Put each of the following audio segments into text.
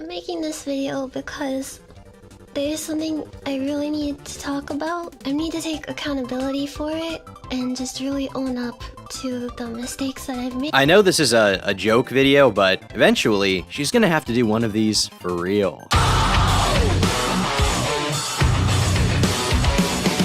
I'm making this video because there's something I really need to talk about. I need to take accountability for it and just really own up to the mistakes that I've made. I know this is a joke video, but eventually she's gonna have to do one of these for real.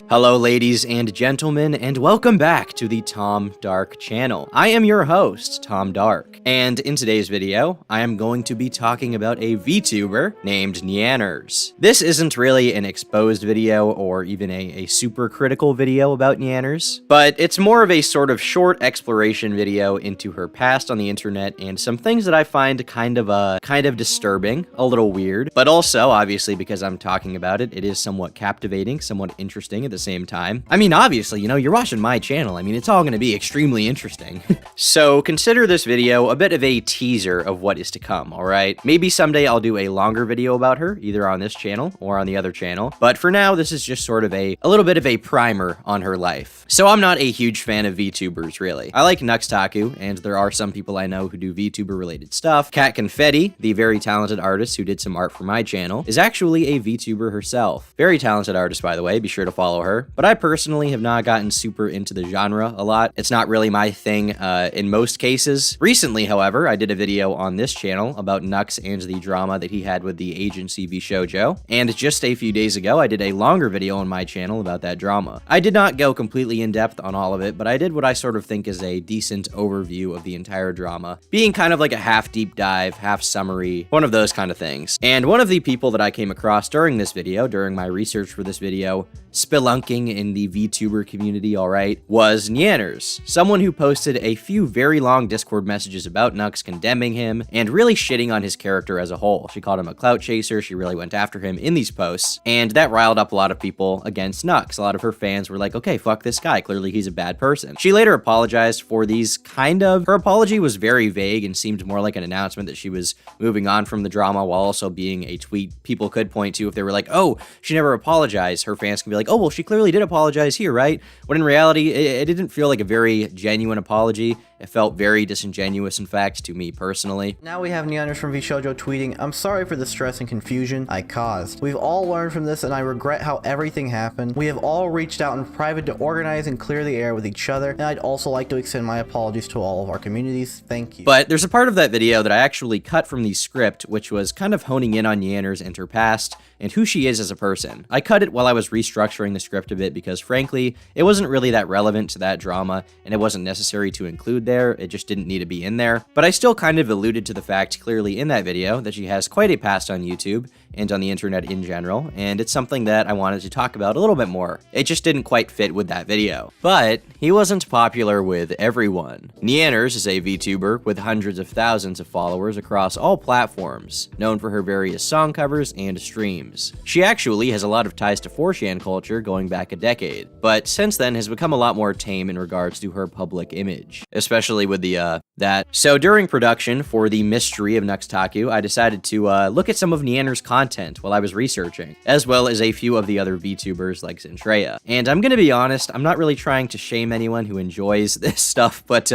Hello ladies and gentlemen, and welcome back to the Tom Dark channel. I am your host, Tom Dark, and in today's video, I am going to be talking about a VTuber named Nyanners. This isn't really an exposed video or even a super critical video about Nyanners, but it's more of a sort of short exploration video into her past on the internet and some things that I find kind of disturbing, a little weird, but also, obviously, because I'm talking about it, it is somewhat captivating, somewhat interesting at the same time. I mean, obviously, you know, you're watching my channel. I mean, it's all going to be extremely interesting. So consider this video a bit of a teaser of what is to come, all right? Maybe someday I'll do a longer video about her, either on this channel or on the other channel. But for now, this is just sort of a little bit of a primer on her life. So I'm not a huge fan of VTubers, really. I like Nuxtaku, and there are some people I know who do VTuber related stuff. Cat Confetti, the very talented artist who did some art for my channel, is actually a VTuber herself. Very talented artist, by the way. Be sure to follow her. But I personally have not gotten super into the genre a lot. It's not really my thing in most cases. Recently, however, I did a video on this channel about Nux and the drama that he had with the agency VShojo. And just a few days ago, I did a longer video on my channel about that drama. I did not go completely in depth on all of it, but I did what I sort of think is a decent overview of the entire drama, being kind of like a half deep dive, half summary, one of those kind of things. And one of the people that I came across during this video, during my research for this video, spelunking in the VTuber community, alright, was Nyanners, someone who posted a few very long Discord messages about Nux, condemning him, and really shitting on his character as a whole. She called him a clout chaser, she really went after him in these posts, and that riled up a lot of people against Nux. A lot of her fans were like, okay, fuck this guy, clearly he's a bad person. She later apologized for these her apology was very vague and seemed more like an announcement that she was moving on from the drama while also being a tweet people could point to if they were like, oh, she never apologized. Her fans can be like, oh, well, she clearly did apologize here, right? When in reality, it didn't feel like a very genuine apology. It felt very disingenuous, in fact, to me personally. Now we have Nyanners from VShojo tweeting, "I'm sorry for the stress and confusion I caused. We've all learned from this and I regret how everything happened. We have all reached out in private to organize and clear the air with each other, and I'd also like to extend my apologies to all of our communities. Thank you." But there's a part of that video that I actually cut from the script, which was kind of honing in on Nyanners and her past, and who she is as a person. I cut it while I was restructuring the script a bit because, frankly, it wasn't really that relevant to that drama, and it wasn't necessary to include there. It just didn't need to be in there. But I still kind of alluded to the fact clearly in that video that she has quite a past on YouTube and on the internet in general, and it's something that I wanted to talk about a little bit more. It just didn't quite fit with that video. But he wasn't popular with everyone. Nyanners is a VTuber with hundreds of thousands of followers across all platforms, known for her various song covers and streams. She actually has a lot of ties to 4chan culture going back a decade, but since then has become a lot more tame in regards to her public image, especially with the that. So during production for the mystery of Nuxtaku, I decided to look at some of Nyanners' content while I was researching, as well as a few of the other VTubers like Zentreya. And I'm gonna be honest, I'm not really trying to shame anyone who enjoys this stuff, but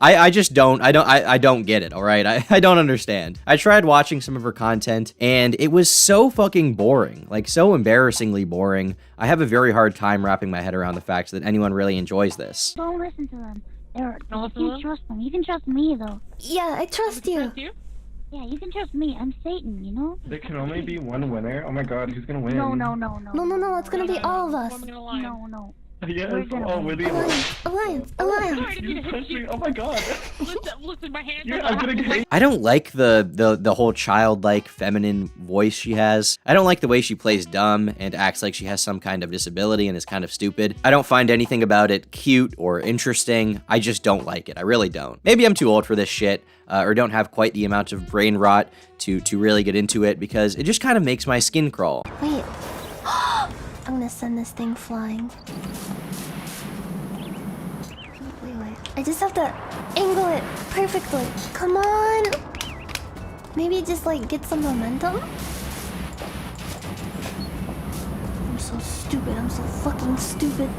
I just don't, I don't get it, all right? I don't understand. I tried watching some of her content, and it was so fucking boring, like so embarrassingly boring. I have a very hard time wrapping my head around the fact that anyone really enjoys this. Don't listen to them. You can't trust them. You can trust me, though. Yeah, I trust you. Yeah, you can trust me. I'm Satan, you know? There can only be one winner? Oh my god, who's gonna win? No. No, it's gonna be all of us. No. Yes, We're gonna we're the Alliance. You punched me, oh my god. Listen, my hands I'm gonna get I don't like the whole childlike feminine voice she has. I don't like the way she plays dumb and acts like she has some kind of disability and is kind of stupid. I don't find anything about it cute or interesting. I just don't like it. I really don't. Maybe I'm too old for this shit, or don't have quite the amount of brain rot to really get into it, because it just kind of makes my skin crawl. Wait. I'm gonna send this thing flying. Wait. I just have to angle it perfectly. Come on! Maybe just like get some momentum? I'm so stupid. I'm so fucking stupid.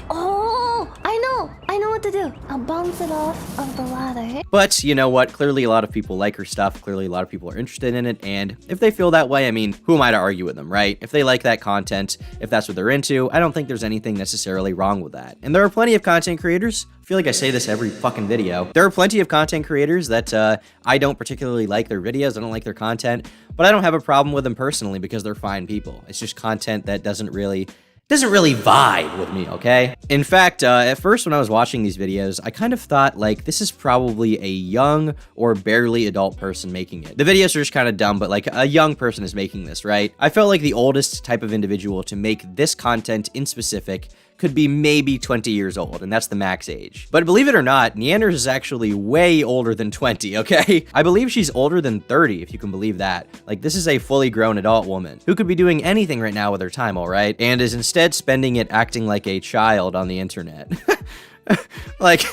Oh! I know I know what to do. I'll bounce it off of the ladder. But you know what? Clearly a lot of people like her stuff. Clearly a lot of people are interested in it. And if they feel that way, I mean, who am I to argue with them, right? If they like that content, if that's what they're into, I don't think there's anything necessarily wrong with that. And there are plenty of content creators. I feel like I say this every fucking video. There are plenty of content creators that I don't particularly like their videos. I don't like their content, but I don't have a problem with them personally because they're fine people. It's just content that doesn't really vibe with me, okay? In fact, at first when I was watching these videos, I kind of thought, like, this is probably a young or barely adult person making it. The videos are just kind of dumb, but like, a young person is making this, right? I felt like the oldest type of individual to make this content in specific could be maybe 20 years old, and that's the max age. But believe it or not, Nyanners is actually way older than 20, okay? I believe she's older than 30, if you can believe that. Like, this is a fully grown adult woman who could be doing anything right now with her time, all right? And is instead spending it acting like a child on the internet. Like,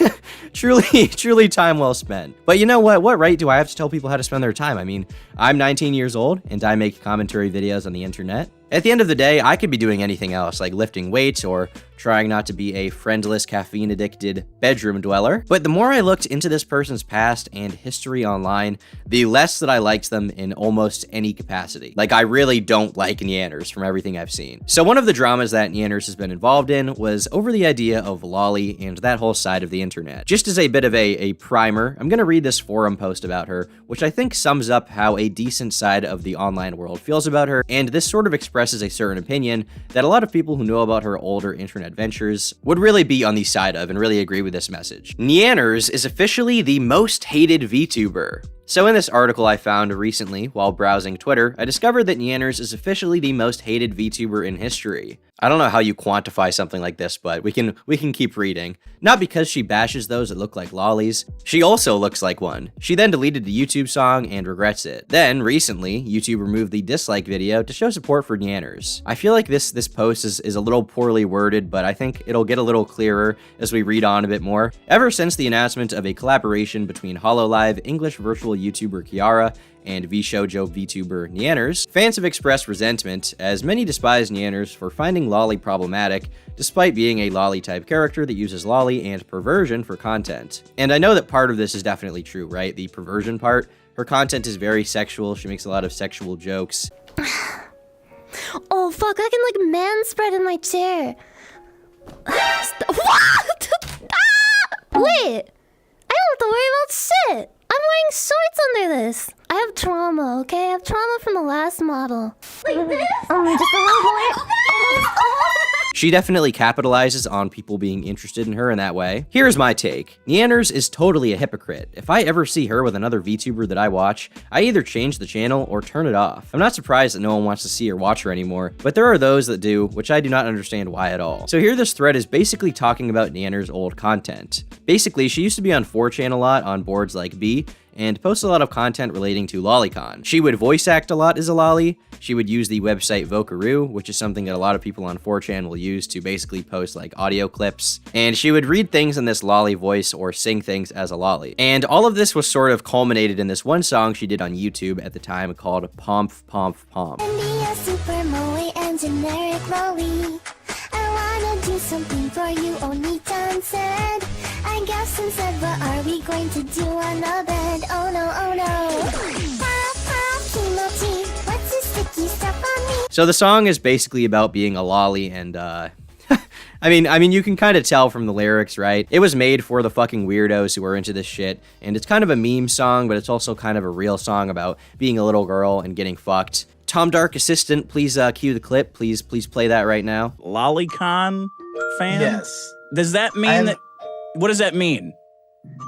truly time well spent. But you know what? What right do I have to tell people how to spend their time? I mean, I'm 19 years old, and I make commentary videos on the internet. At the end of the day, I could be doing anything else, like lifting weights or trying not to be a friendless, caffeine-addicted bedroom dweller. But the more I looked into this person's past and history online, the less that I liked them in almost any capacity. Like, I really don't like Nyanners from everything I've seen. So one of the dramas that Nyanners has been involved in was over the idea of loli and that whole side of the internet. Just as a bit of a primer, I'm gonna read this forum post about her, which I think sums up how a decent side of the online world feels about her, and this sort of expresses a certain opinion that a lot of people who know about her older internet ventures would really be on the side of and really agree with this message. Nyanners is officially the most hated VTuber. So in this article I found recently while browsing Twitter, I discovered that Nyanners is officially the most hated VTuber in history. I don't know how you quantify something like this, but we can keep reading. Not because she bashes those that look like lollies. She also looks like one. She then deleted the YouTube song and regrets it. Then, recently, YouTube removed the dislike video to show support for Nyanners. I feel like this post is a little poorly worded, but I think it'll get a little clearer as we read on a bit more. Ever since the announcement of a collaboration between HoloLive, English virtual YouTuber Kiara, and VShojo VTuber Nyanners, fans have expressed resentment, as many despise Nyanners for finding loli problematic, despite being a loli-type character that uses loli and perversion for content. And I know that part of this is definitely true, right? The perversion part. Her content is very sexual, she makes a lot of sexual jokes. Oh fuck, I can like man spread in my chair. What? Wait! I don't have to worry about shit! I'm wearing shorts under this. I have trauma, okay? I have trauma from the last model. Like this? Just a little more. She definitely capitalizes on people being interested in her in that way. Here's my take. Nyanners is totally a hypocrite. If I ever see her with another VTuber that I watch, I either change the channel or turn it off. I'm not surprised that no one wants to see or watch her anymore, but there are those that do, which I do not understand why at all. So here this thread is basically talking about Nyanners' old content. Basically, she used to be on 4chan a lot on boards like B, and post a lot of content relating to lolicon. She would voice act a lot as a loli. She would use the website Vocaroo, which is something that a lot of people on 4chan will use to basically post like audio clips. And she would read things in this loli voice or sing things as a loli. And all of this was sort of culminated in this one song she did on YouTube at the time called Pomp Pomp Pomp. And be a super moe and generic loli. I wanna do something for you, Oni-chan said. I guess instead, what are we going to do on the bed? Oh no, oh no. Pop, pop, kimochi. What's this sticky stuff on me? So the song is basically about being a loli and I mean, you can kind of tell from the lyrics, right? It was made for the fucking weirdos who are into this shit, and it's kind of a meme song, but it's also kind of a real song about being a little girl and getting fucked. Tom Dark Assistant, please cue the clip. Please play that right now. Lolicon fan? Yes. Does that mean that... What does that mean?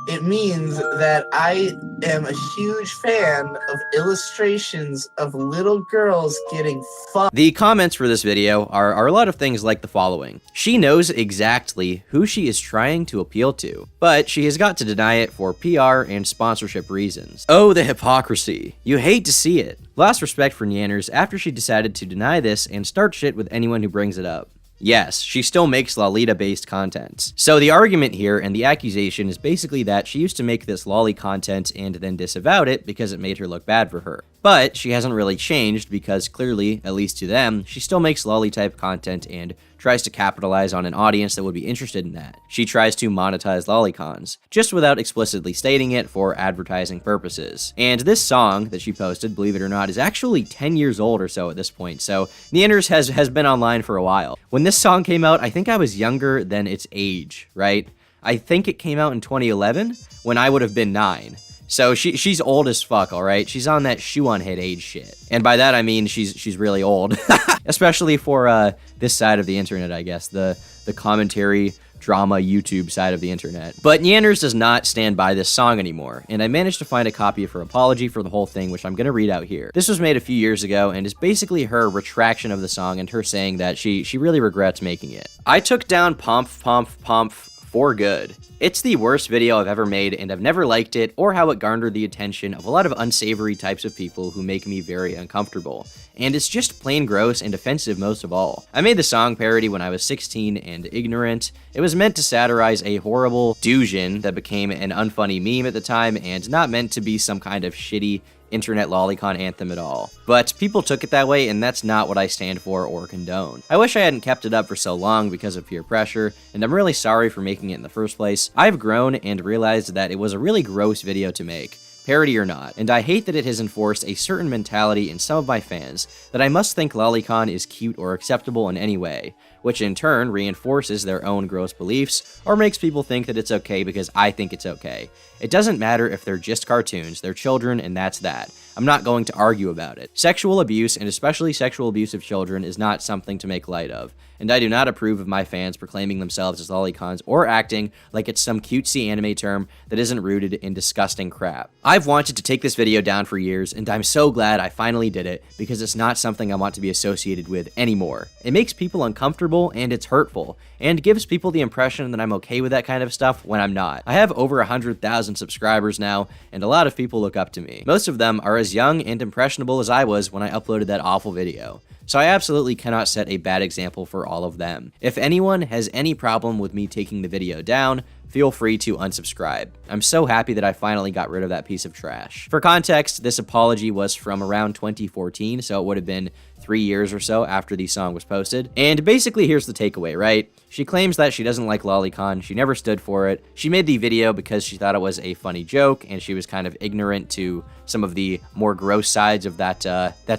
It means that I am a huge fan of illustrations of little girls getting fucked. The comments for this video are a lot of things like the following. She knows exactly who she is trying to appeal to, but she has got to deny it for PR and sponsorship reasons. Oh, the hypocrisy. You hate to see it. Lost respect for Nyanners after she decided to deny this and start shit with anyone who brings it up. Yes, she still makes Lolita-based content. So the argument here and the accusation is basically that she used to make this loli content and then disavowed it because it made her look bad for her. But she hasn't really changed because clearly, at least to them, she still makes loli-type content and tries to capitalize on an audience that would be interested in that. She tries to monetize lolicons, just without explicitly stating it for advertising purposes. And this song that she posted, believe it or not, is actually 10 years old or so at this point, so Nyanners has been online for a while. When this song came out, I think I was younger than its age, right? I think it came out in 2011, when I would have been 9. So she's old as fuck, alright? She's on that shoe-on-head age shit. And by that I mean she's really old. Especially for this side of the internet, I guess. The commentary, drama, YouTube side of the internet. But Nyanners does not stand by this song anymore, and I managed to find a copy of her apology for the whole thing, which I'm gonna read out here. This was made a few years ago, and is basically her retraction of the song and her saying that she really regrets making it. I took down Pomp for good. It's the worst video I've ever made, and I've never liked it or how it garnered the attention of a lot of unsavory types of people who make me very uncomfortable. And it's just plain gross and offensive most of all. I made the song parody when I was 16 and ignorant. It was meant to satirize a horrible delusion that became an unfunny meme at the time and not meant to be some kind of shitty internet lolicon anthem at all. But people took it that way, and that's not what I stand for or condone. I wish I hadn't kept it up for so long because of peer pressure, and I'm really sorry for making it in the first place. I've grown and realized that it was a really gross video to make, parody or not, and I hate that it has enforced a certain mentality in some of my fans that I must think lolicon is cute or acceptable in any way, which in turn reinforces their own gross beliefs or makes people think that it's okay because I think it's okay. It doesn't matter if they're just cartoons, they're children, and that's that. I'm not going to argue about it. Sexual abuse, and especially sexual abuse of children, is not something to make light of, and I do not approve of my fans proclaiming themselves as lolicons or acting like it's some cutesy anime term that isn't rooted in disgusting crap. I've wanted to take this video down for years, and I'm so glad I finally did it, because it's not something I want to be associated with anymore. It makes people uncomfortable, and it's hurtful, and gives people the impression that I'm okay with that kind of stuff when I'm not. I have over 100,000 subscribers now, and a lot of people look up to me. Most of them are as young and impressionable as I was when I uploaded that awful video. So I absolutely cannot set a bad example for all of them. If anyone has any problem with me taking the video down, feel free to unsubscribe. I'm so happy that I finally got rid of that piece of trash. For context, this apology was from around 2014, so it would have been 3 years or so after the song was posted. And basically, here's the takeaway, right? She claims that she doesn't like lolicon, she never stood for it. She made the video because she thought it was a funny joke, and she was kind of ignorant to some of the more gross sides of that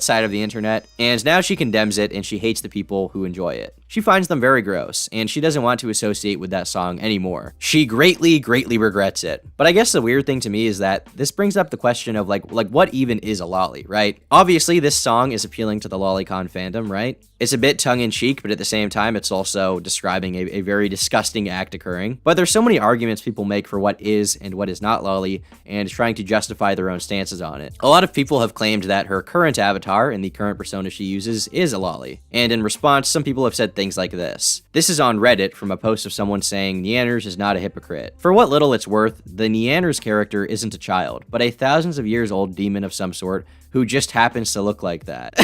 side of the internet. And now she condemns it, and she hates the people who enjoy it. She finds them very gross, and she doesn't want to associate with that song anymore. She greatly regrets it. But I guess the weird thing to me is that this brings up the question of like what even is a loli, right? Obviously, this song is appealing to the lolicon fandom, right? It's a bit tongue-in-cheek, but at the same time, it's also describing a very disgusting act occurring. But there's so many arguments people make for what is and what is not loli, and trying to justify their own stances on it. A lot of people have claimed that her current avatar and the current persona she uses is a loli. And in response, some people have said things like this. This is on Reddit from a post of someone saying Nyanners is not a hypocrite. For what little it's worth, the Nyanners character isn't a child, but a thousands of years old demon of some sort who just happens to look like that.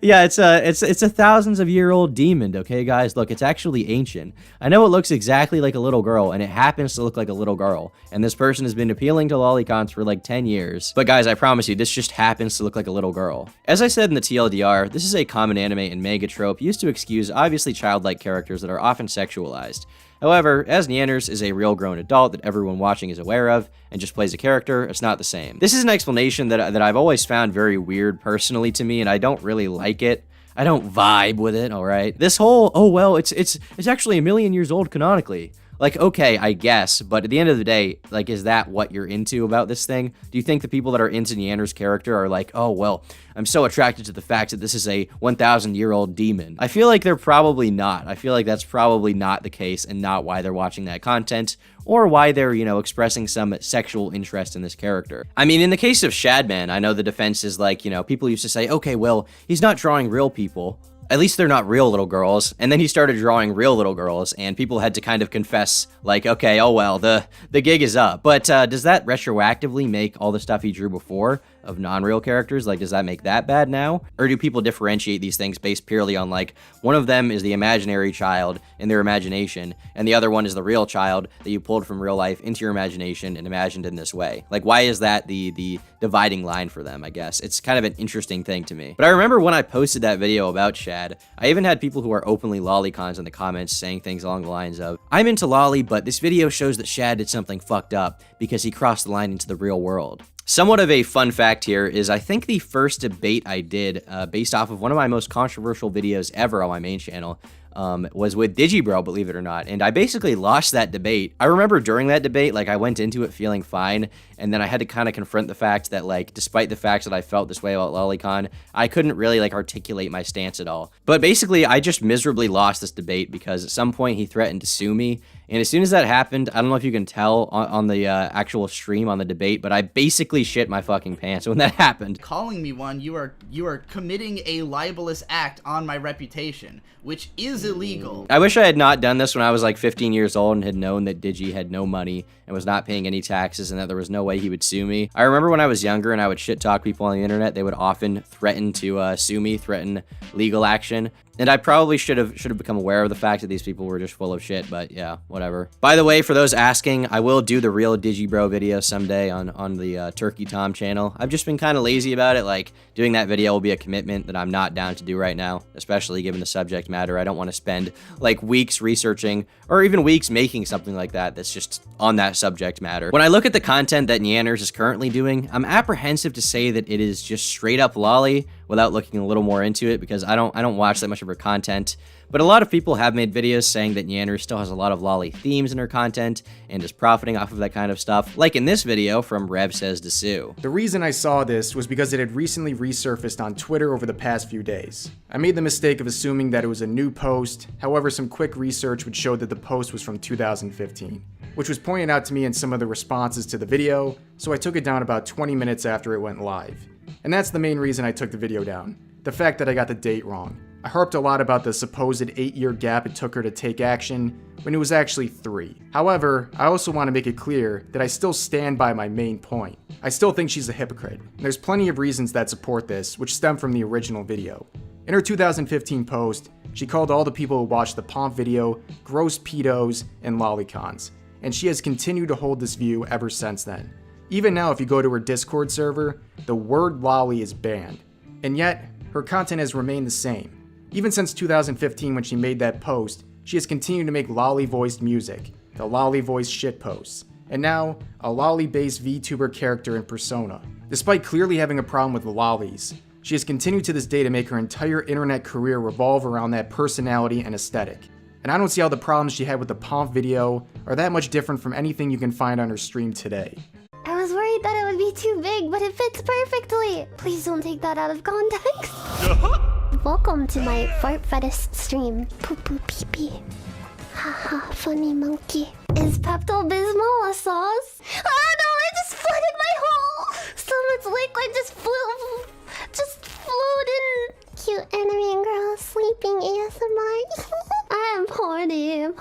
Yeah, it's a thousands of year old demon, okay guys? Look, it's actually ancient. I know it looks exactly like a little girl, and it happens to look like a little girl, and this person has been appealing to lolicons for like 10 years. But guys, I promise you, this just happens to look like a little girl. As I said in the TLDR, this is a common anime and manga trope used to excuse obviously childlike characters that are often sexualized. However, as Nyanners is a real grown adult that everyone watching is aware of, and just plays a character, it's not the same. This is an explanation that I've always found very weird personally to me, and I don't really like it. I don't vibe with it, alright? This whole, oh well, it's actually a million years old canonically. Like, okay, I guess, but at the end of the day, like, is that what you're into about this thing? Do you think the people that are into Nyanners' character are like, oh, well, I'm so attracted to the fact that this is a 1,000-year-old demon? I feel like they're probably not. I feel like that's probably not the case and not why they're watching that content or why they're, you know, expressing some sexual interest in this character. I mean, in the case of Shadman, I know the defense is like, you know, people used to say, okay, well, he's not drawing real people. At least they're not real little girls. And then he started drawing real little girls, and people had to kind of confess, like, okay, oh well, the gig is up. But does that retroactively make all the stuff he drew before of non-real characters, like, does that make that bad now? Or do people differentiate these things based purely on, like, one of them is the imaginary child in their imagination, and the other one is the real child that you pulled from real life into your imagination and imagined in this way? Like, why is that the dividing line for them, I guess? It's kind of an interesting thing to me. But I remember when I posted that video about Shad, bad. I even had people who are openly lolicons in the comments saying things along the lines of, I'm into lolly, but this video shows that Shad did something fucked up because he crossed the line into the real world. Somewhat of a fun fact here is I think the first debate I did based off of one of my most controversial videos ever on my main channel was with Digibro, believe it or not, and I basically lost that debate. I remember during that debate, like, I went into it feeling fine, and then I had to kind of confront the fact that, like, despite the fact that I felt this way about Lolicon, I couldn't really, like, articulate my stance at all. But basically, I just miserably lost this debate because at some point he threatened to sue me, and as soon as that happened, I don't know if you can tell on the actual stream on the debate, but I basically shit my fucking pants when that happened. Calling me one, you are committing a libelous act on my reputation, which is illegal. I wish I had not done this when I was like 15 years old and had known that Digi had no money and was not paying any taxes and that there was no way he would sue me. I remember when I was younger and I would shit talk people on the internet, they would often threaten to sue me, threaten legal action. And I probably should have become aware of the fact that these people were just full of shit, but yeah, whatever. By the way, for those asking, I will do the real Digibro video someday on the Turkey Tom channel. I've just been kind of lazy about it. Like, doing that video will be a commitment that I'm not down to do right now, especially given the subject matter. I don't want to spend like weeks researching or even weeks making something like that that's just on that subject matter. When I look at the content that Nyanners is currently doing, I'm apprehensive to say that it is just straight up lolly without looking a little more into it because I don't watch that much of her content. But a lot of people have made videos saying that Nyanners still has a lot of lolly themes in her content and is profiting off of that kind of stuff, like in this video from Rev Says to Sue. The reason I saw this was because it had recently resurfaced on Twitter over the past few days. I made the mistake of assuming that it was a new post, however some quick research would show that the post was from 2015, which was pointed out to me in some of the responses to the video, so I took it down about 20 minutes after it went live. And that's the main reason I took the video down, the fact that I got the date wrong. I harped a lot about the supposed 8-year gap it took her to take action, when it was actually 3. However, I also want to make it clear that I still stand by my main point. I still think she's a hypocrite, and there's plenty of reasons that support this, which stem from the original video. In her 2015 post, she called all the people who watched the Pomp video gross pedos and lolicons, and she has continued to hold this view ever since then. Even now, if you go to her Discord server, the word lolly is banned, and yet her content has remained the same. Even since 2015 when she made that post, she has continued to make lolly-voiced music, the lolly-voiced shitposts, and now a lolly-based VTuber character and persona. Despite clearly having a problem with lollies, she has continued to this day to make her entire internet career revolve around that personality and aesthetic. And I don't see how the problems she had with the Pomp video are that much different from anything you can find on her stream today. I was worried that it would be too big, but it fits perfectly. Please don't take that out of context. Welcome to my fart fetish stream. Poo poo pee pee. Haha, funny monkey. Is Pepto-Bismol a sauce? Oh no, I just flooded my hole! So much liquid just flowed in. Cute anime girl sleeping ASMR. I'm horny,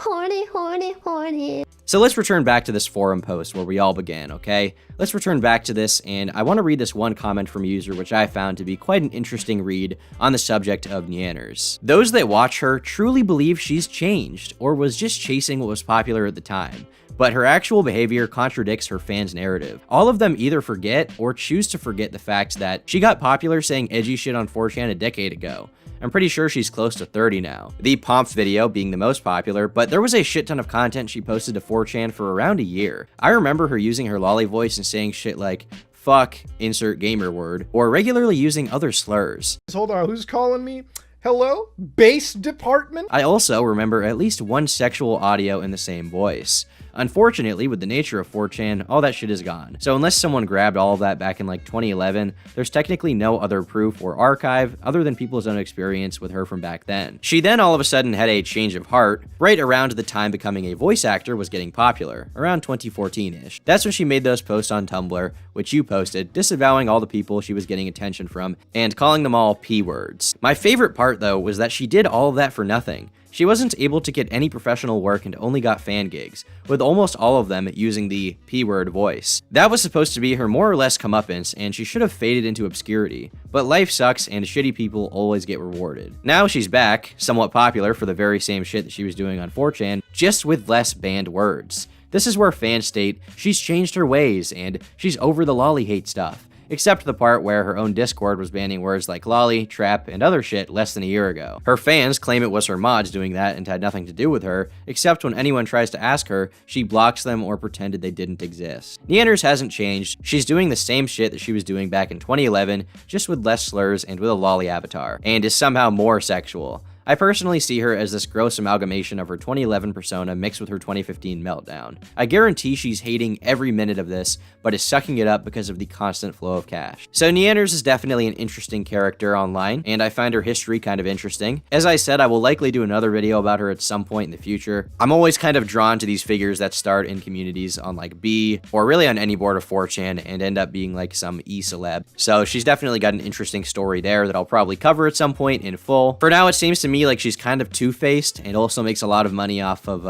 horny. So let's return back to this forum post where we all began, okay? Let's return back to this, and I want to read this one comment from a user which I found to be quite an interesting read on the subject of Nyanners. Those that watch her truly believe she's changed, or was just chasing what was popular at the time. But her actual behavior contradicts her fans' narrative. All of them either forget or choose to forget the fact that she got popular saying edgy shit on 4chan a decade ago. I'm pretty sure she's close to 30 now. The Pomp video being the most popular, but there was a shit ton of content she posted to 4chan for around a year. I remember her using her lolly voice and saying shit like, fuck, insert gamer word, or regularly using other slurs. Hold on, who's calling me? Hello? Base department? I also remember at least one sexual audio in the same voice. Unfortunately, with the nature of 4chan, all that shit is gone. So unless someone grabbed all of that back in like 2011, there's technically no other proof or archive other than people's own experience with her from back then. She then all of a sudden had a change of heart right around the time becoming a voice actor was getting popular, around 2014-ish. That's when she made those posts on Tumblr, which you posted, disavowing all the people she was getting attention from and calling them all P-words. My favorite part though was that she did all of that for nothing. She wasn't able to get any professional work and only got fan gigs, with almost all of them using the P-word voice. That was supposed to be her more or less comeuppance, and she should have faded into obscurity. But life sucks, and shitty people always get rewarded. Now she's back, somewhat popular for the very same shit that she was doing on 4chan, just with less banned words. This is where fans state she's changed her ways, and she's over the lolly hate stuff. except the part where her own Discord was banning words like loli, trap, and other shit less than a year ago. Her fans claim it was her mods doing that and had nothing to do with her, except when anyone tries to ask her, she blocks them or pretended they didn't exist. Nyanners hasn't changed. She's doing the same shit that she was doing back in 2011, just with less slurs and with a loli avatar, and is somehow more sexual. I personally see her as this gross amalgamation of her 2011 persona mixed with her 2015 meltdown. I guarantee she's hating every minute of this, but is sucking it up because of the constant flow of cash. So Nyanners is definitely an interesting character online, and I find her history kind of interesting. As I said, I will likely do another video about her at some point in the future. I'm always kind of drawn to these figures that start in communities on like B, or really on any board of 4chan, and end up being like some e-celeb. So she's definitely got an interesting story there that I'll probably cover at some point in full. For now, it seems to me like she's kind of two-faced and also makes a lot of money off of,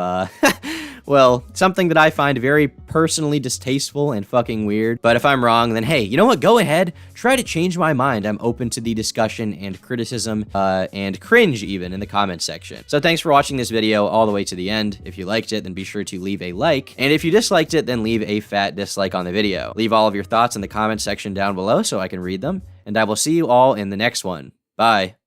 well, something that I find very personally distasteful and fucking weird. But if I'm wrong, then hey, you know what? Go ahead. Try to change my mind. I'm open to the discussion and criticism and cringe even in the comments section. So thanks for watching this video all the way to the end. If you liked it, then be sure to leave a like. And if you disliked it, then leave a fat dislike on the video. Leave all of your thoughts in the comments section down below so I can read them. And I will see you all in the next one. Bye.